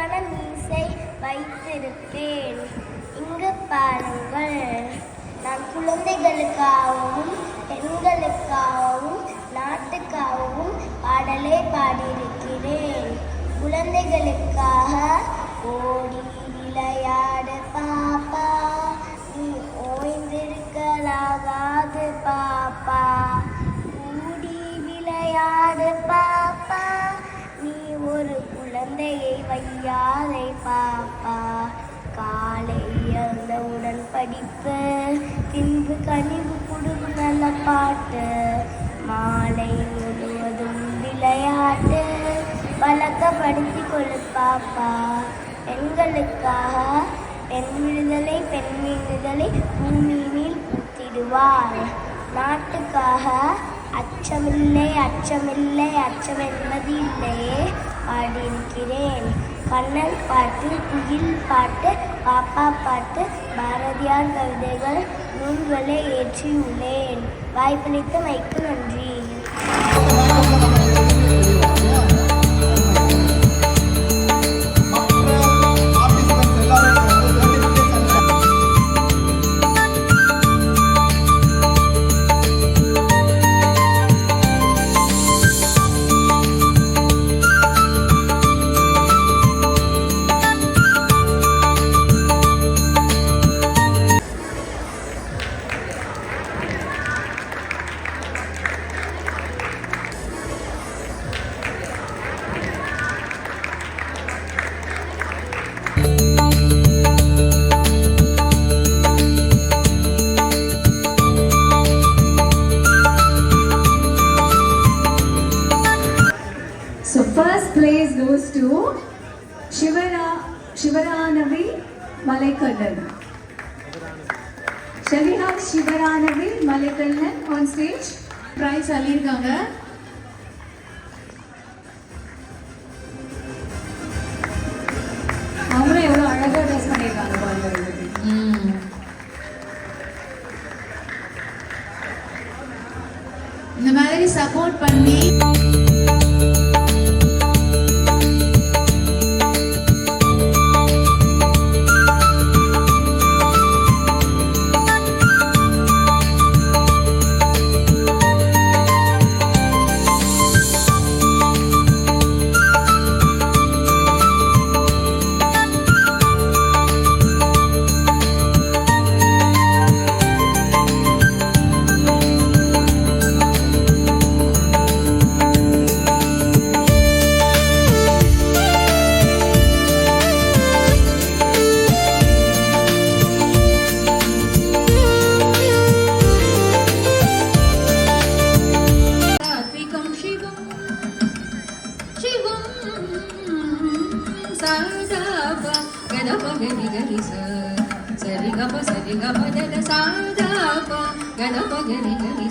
அழகான மீசை வைத்திருப்பேன். இங்கு பாருங்கள், நான் குழந்தைகளுக்காகவும் பெண்களுக்காகவும் நாட்டுக்காகவும் பாடலே பாடியிருக்கிறேன். குழந்தைகளுக்காக ஓடி விளையாடு பாப்பா, நீ ஓய்ந்திருக்கலாகாது பாப்பா. கூடி விளையாடு பாப்பா, நீ ஒரு குழந்தையை வையாதே பாப்பா. காலை எழுந்தவுடன் படிப்பு, பின்பு கனிவு குடும்ப நல்ல பாட்டு, மாலை முழுவதும் விளையாட்டு, பழக்கப்படுத்தி கொள்ளு பாப்பா. பெண்களுக்காக பெண் விடுதலை பெண் விடுதலை பூமியில் ஊத்திடுவார். நாட்டுக்காக அச்சமில்லை அச்சமில்லை அச்சம் என்பது இல்லையே பாடியிருக்கிறேன். கண்ணன் பாட்டு, குயில் பாட்டு, பாப்பா பாட்டு, பாரதியார் கவிதைகள் நூல்களை ஏற்றியுள்ளேன். வாய்ப்பளித்த மைக்கு நன்றி. So first place goes to Shivaranavi Malaikannan. Shall we have Shivaranavi Malaikannan on stage? Prize அள்ளிருக்காங்க. அவங்க எவ்வளவு அழகா ட்ரெஸ் பண்ணிருக்காங்க பாருங்க. இந்த மாதிரி சப்போர்ட் பண்ணி Sari ga pa da da sa da pa ga da pa ga ni ga ni